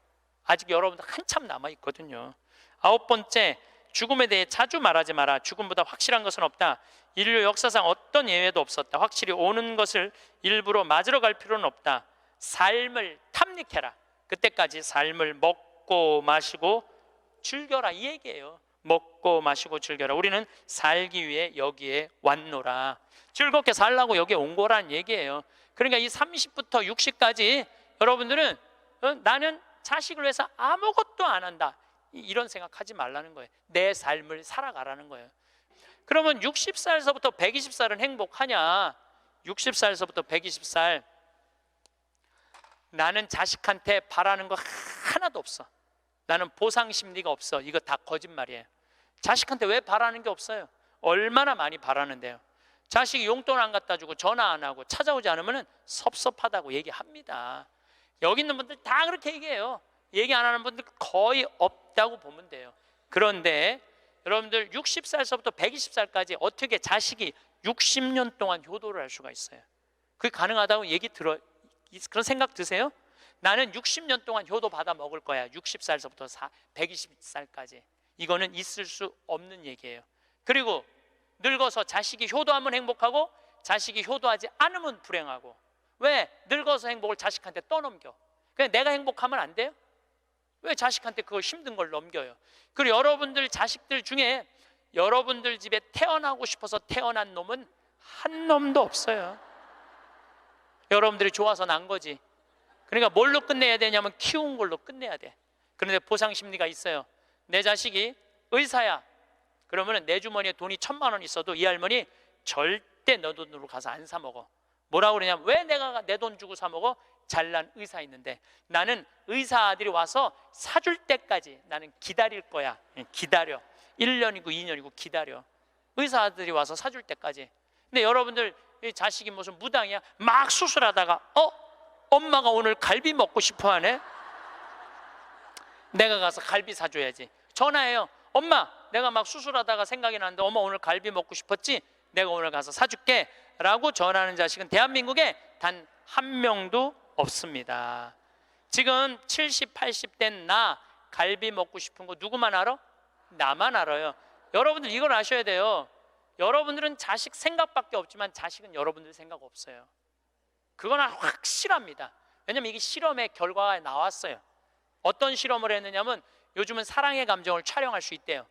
아직 여러분들 한참 남아있거든요. 아홉 번째, 죽음에 대해 자주 말하지 마라. 죽음보다 확실한 것은 없다. 인류 역사상 어떤 예외도 없었다. 확실히 오는 것을 일부러 맞으러 갈 필요는 없다. 삶을 탐닉해라. 그때까지 삶을 먹고 마시고 즐겨라, 이 얘기예요. 먹고 마시고 즐겨라. 우리는 살기 위해 여기에 왔노라. 즐겁게 살라고 여기에 온 거란 얘기예요. 그러니까 이 30부터 60까지 여러분들은 나는 자식을 위해서 아무것도 안 한다, 이런 생각하지 말라는 거예요. 내 삶을 살아가라는 거예요. 그러면 60살서부터 120살은 행복하냐? 60살서부터 120살 나는 자식한테 바라는 거 하나도 없어. 나는 보상 심리가 없어. 이거 다 거짓말이에요. 자식한테 왜 바라는 게 없어요? 얼마나 많이 바라는데요. 자식이 용돈 안 갖다 주고 전화 안 하고 찾아오지 않으면 섭섭하다고 얘기합니다. 여기 있는 분들 다 그렇게 얘기해요. 얘기 안 하는 분들 거의 없다고 보면 돼요. 그런데 여러분들 60살서부터 120살까지 어떻게 자식이 60년 동안 효도를 할 수가 있어요? 그게 가능하다고 얘기 들어, 그런 생각 드세요? 나는 60년 동안 효도 받아 먹을 거야. 60살서부터 120살까지. 이거는 있을 수 없는 얘기예요. 그리고 늙어서 자식이 효도하면 행복하고 자식이 효도하지 않으면 불행하고. 왜? 늙어서 행복을 자식한테 떠넘겨. 그냥 내가 행복하면 안 돼요? 왜 자식한테 그거 힘든 걸 넘겨요? 그리고 여러분들 자식들 중에 여러분들 집에 태어나고 싶어서 태어난 놈은 한 놈도 없어요. 여러분들이 좋아서 난 거지. 그러니까 뭘로 끝내야 되냐면 키운 걸로 끝내야 돼. 그런데 보상 심리가 있어요. 내 자식이 의사야. 그러면 내 주머니에 돈이 1,000만 원 있어도 이 할머니 절대 너 돈으로 가서 안 사 먹어. 뭐라고 그러냐면 왜 내가 내 돈 주고 사 먹어? 잘난 의사 있는데. 나는 의사 아들이 와서 사줄 때까지 나는 기다릴 거야. 기다려. 1년이고 2년이고 기다려. 의사 아들이 와서 사줄 때까지. 근데 여러분들 자식이 무슨 무당이야? 막 수술하다가 엄마가 오늘 갈비 먹고 싶어 하네. 내가 가서 갈비 사줘야지. 전화해요. 엄마, 내가 막 수술하다가 생각이 나는데 엄마 오늘 갈비 먹고 싶었지? 내가 오늘 가서 사줄게 라고 전화하는 자식은 대한민국에 단 한 명도 없습니다. 지금 70, 80된 나 갈비 먹고 싶은 거 누구만 알아? 나만 알아요. 여러분들 이걸 아셔야 돼요. 여러분들은 자식 생각밖에 없지만 자식은 여러분들 생각 없어요. 그건 확실합니다. 왜냐면 이게 실험의 결과가 나왔어요. 어떤 실험을 했느냐면 요즘은 사랑의 감정을 촬영할 수 있대요.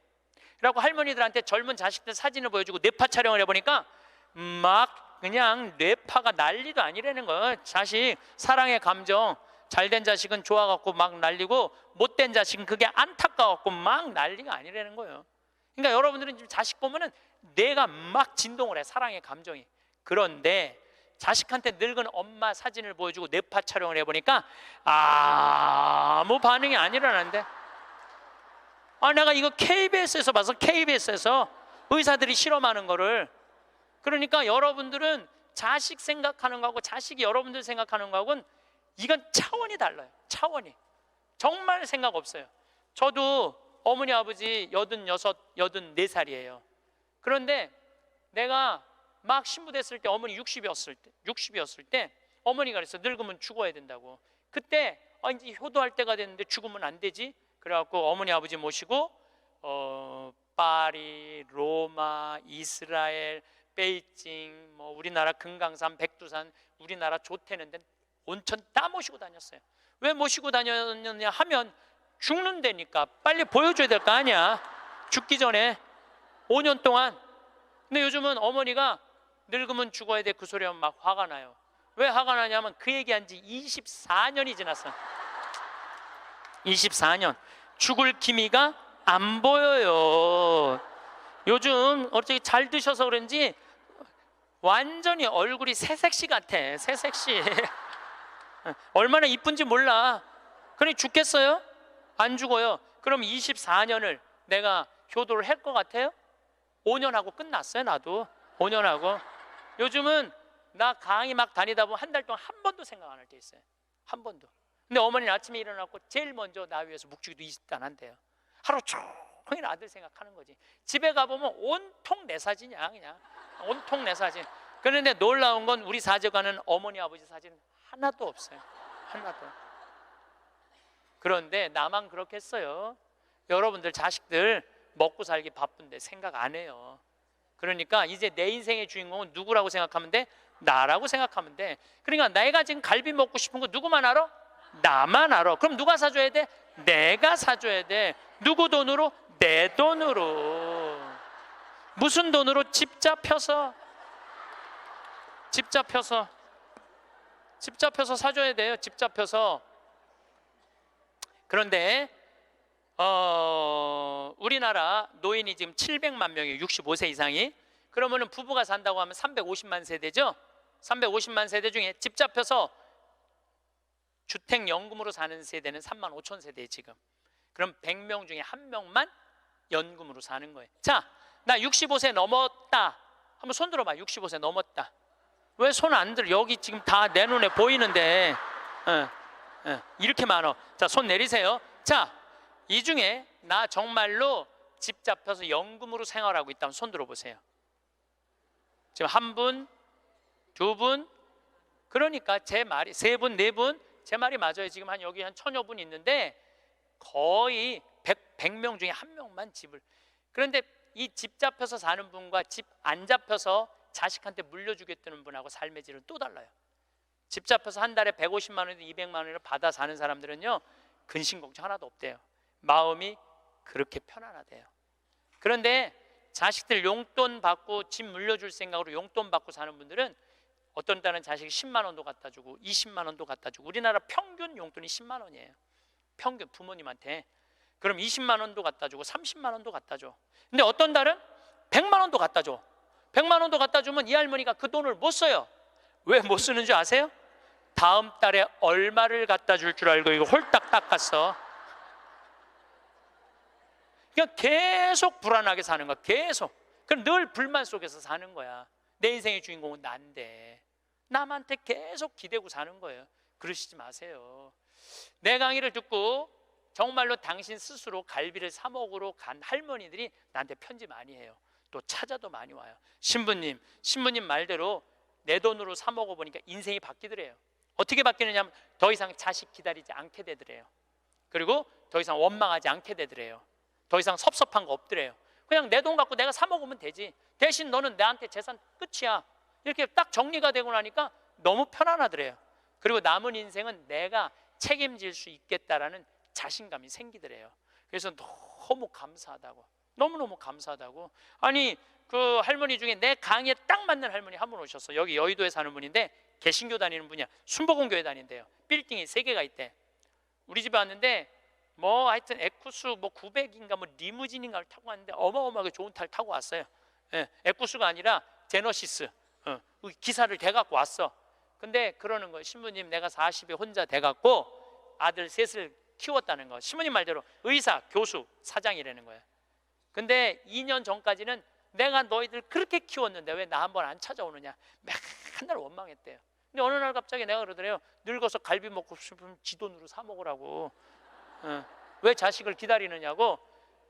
그래갖고 할머니들한테 젊은 자식들 사진을 보여주고 뇌파 촬영을 해보니까 막 그냥 뇌파가 난리도 아니라는 거예요. 자식 사랑의 감정 잘된 자식은 좋아갖고 막 난리고 못된 자식은 그게 안타까워갖고 막 난리가 아니라는 거예요. 그러니까 여러분들은 지금 자식 보면은 뇌가 막 진동을 해. 사랑의 감정이. 그런데 자식한테 늙은 엄마 사진을 보여주고 뇌파 촬영을 해보니까 아무 반응이 안 일어나는데. 내가 이거 KBS에서 봐서 KBS에서 의사들이 실험하는 거를. 그러니까 여러분들은 자식 생각하는 거하고 자식이 여러분들 생각하는 거하고는 이건 차원이 달라요. 차원이. 정말 생각 없어요. 저도 어머니 아버지 86, 84살이에요. 그런데 내가 막 신부됐을 때 어머니 60이었을 때 어머니가 그랬어. 늙으면 죽어야 된다고. 그때 이제 효도할 때가 됐는데 죽으면 안 되지. 그래갖고 어머니 아버지 모시고 파리, 로마, 이스라엘, 베이징, 우리나라 금강산, 백두산, 우리나라 좋대는데 온천 다 모시고 다녔어요. 왜 모시고 다녔느냐 하면 죽는다니까. 빨리 보여줘야 될 거 아니야. 죽기 전에 5년 동안. 근데 요즘은 어머니가 늙으면 죽어야 돼 그 소리 하면 막 화가 나요. 왜 화가 나냐면 그 얘기한 지 24년이 지났어. 24년. 죽을 기미가 안 보여요. 요즘 어떻게 잘 드셔서 그런지 완전히 얼굴이 새색시 같아. 새색시. 얼마나 이쁜지 몰라. 그러니 죽겠어요? 안 죽어요. 그럼 24년을 내가 효도를 할 것 같아요? 5년 하고 끝났어요. 나도 5년 하고. 요즘은 나 강의 막 다니다 보면 한 달 동안 한 번도 생각 안 할 때 있어요. 한 번도. 근데 어머니는 아침에 일어나고 제일 먼저 나 위해서 묵주기도 20단 한대요. 하루 종일 아들 생각하는 거지. 집에 가보면 온통 내 사진이야. 그냥 온통 내 사진. 그런데 놀라운 건 우리 사제관은 어머니 아버지 사진 하나도 없어요. 하나도. 그런데 나만 그렇겠어요? 여러분들 자식들 먹고 살기 바쁜데 생각 안 해요. 그러니까 이제 내 인생의 주인공은 누구라고 생각하면 돼? 나라고 생각하면 돼. 그러니까 내가 지금 갈비 먹고 싶은 거 누구만 알아? 나만 알아. 그럼 누가 사줘야 돼? 내가 사줘야 돼. 누구 돈으로? 내 돈으로. 무슨 돈으로? 집 잡혀서 사줘야 돼요. 집 잡혀서. 그런데 우리나라 노인이 지금 700만 명이에요. 65세 이상이. 그러면은 부부가 산다고 하면 350만 세대죠. 350만 세대 중에 집 잡혀서 주택연금으로 사는 세대는 3만 5천 세대에 지금. 그럼 100명 중에 1명만 연금으로 사는 거예요. 자, 나 65세 넘었다. 한번 손 들어봐. 65세 넘었다. 왜 손 안 들어? 여기 지금 다 내 눈에 보이는데 이렇게 많어. 자, 손 내리세요. 자, 이 중에 나 정말로 집 잡혀서 연금으로 생활하고 있다면 손 들어보세요. 지금 한 분, 두 분, 그러니까 제 말이 세 분, 네 분, 제 말이 맞아요. 지금 여기 한 1000여 분 있는데 거의 100명 중에 1명만 집을. 그런데 이 집 잡혀서 사는 분과 집 안 잡혀서 자식한테 물려주겠다는 분하고 삶의 질은 또 달라요. 집 잡혀서 한 달에 150만 원에서 200만 원을 받아 사는 사람들은요, 근심 걱정 하나도 없대요. 마음이 그렇게 편안하대요. 그런데 자식들 용돈 받고 집 물려줄 생각으로 용돈 받고 사는 분들은 어떤 딸은 자식이 10만 원도 갖다 주고 20만 원도 갖다 주고. 우리나라 평균 용돈이 10만 원이에요. 평균 부모님한테. 그럼 20만 원도 갖다 주고 30만 원도 갖다 줘. 근데 어떤 달은 100만 원도 갖다 줘. 100만 원도 갖다 주면 이 할머니가 그 돈을 못 써요. 왜 못 쓰는 줄 아세요? 다음 달에 얼마를 갖다 줄 줄 알고 이거 홀딱 닦았어. 그냥 계속 불안하게 사는 거야. 계속. 그럼 늘 불만 속에서 사는 거야. 내 인생의 주인공은 난데 남한테 계속 기대고 사는 거예요. 그러시지 마세요. 내 강의를 듣고 정말로 당신 스스로 갈비를 사 먹으러 간 할머니들이 나한테 편지 많이 해요. 또 찾아도 많이 와요. 신부님 말대로 내 돈으로 사 먹어보니까 인생이 바뀌더래요. 어떻게 바뀌느냐면 더 이상 자식 기다리지 않게 되더래요. 그리고 더 이상 원망하지 않게 되더래요. 더 이상 섭섭한 거 없더래요. 그냥 내 돈 갖고 내가 사 먹으면 되지. 대신 너는 나한테 재산 끝이야. 이렇게 딱 정리가 되고 나니까 너무 편안하더래요. 그리고 남은 인생은 내가 책임질 수 있겠다라는 자신감이 생기더래요. 그래서 너무 감사하다고. 너무너무 감사하다고. 아니, 그 할머니 중에 내 강의에 딱 맞는 할머니 한 분 오셨어. 여기 여의도에 사는 분인데 개신교 다니는 분이야. 순복음교회 다닌대요. 빌딩이 3개가 있대. 우리 집에 왔는데 뭐 하여튼 에쿠스 뭐 900인가 뭐 리무진인가를 타고 왔는데 어마어마하게 좋은 차를 타고 왔어요. 예, 에쿠스가 아니라 제너시스. 기사를 대갖고 왔어. 근데 그러는 거예요. 신부님, 내가 40에 혼자 돼갖고 아들 셋을 키웠다는 거. 신부님 말대로 의사, 교수, 사장이라는 거예요. 근데 2년 전까지는 내가 너희들 그렇게 키웠는데 왜 나 한번 안 찾아오느냐, 맨날 원망했대요. 근데 어느 날 갑자기 내가 그러더래요. 늙어서 갈비 먹고 싶으면 지 돈으로 사 먹으라고. 왜 자식을 기다리느냐고.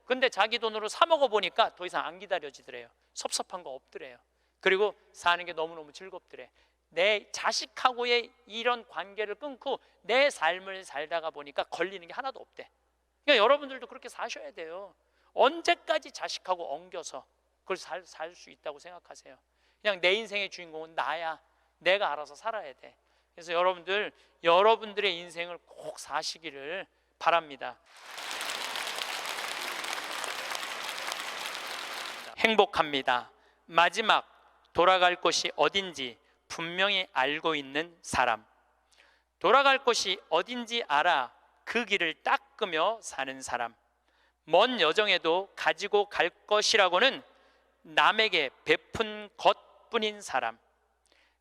근데 자기 돈으로 사 먹어보니까 더 이상 안 기다려지더래요. 섭섭한 거 없더래요. 그리고 사는 게 너무너무 즐겁더래. 내 자식하고의 이런 관계를 끊고 내 삶을 살다가 보니까 걸리는 게 하나도 없대. 그러니까 여러분들도 그렇게 사셔야 돼요. 언제까지 자식하고 엉겨서 그걸 살 수 있다고 생각하세요? 그냥 내 인생의 주인공은 나야. 내가 알아서 살아야 돼. 그래서 여러분들의 인생을 꼭 사시기를 바랍니다. 행복합니다. 마지막 돌아갈 곳이 어딘지 분명히 알고 있는 사람. 돌아갈 곳이 어딘지 알아 그 길을 닦으며 사는 사람. 먼 여정에도 가지고 갈 것이라고는 남에게 베푼 것뿐인 사람.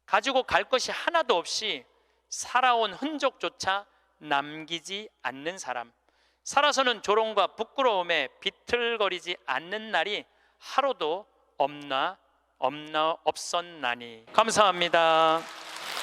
가지고 갈 것이 하나도 없이 살아온 흔적조차 남기지 않는 사람. 살아서는 조롱과 부끄러움에 비틀거리지 않는 날이 하루도 없었나니. 감사합니다.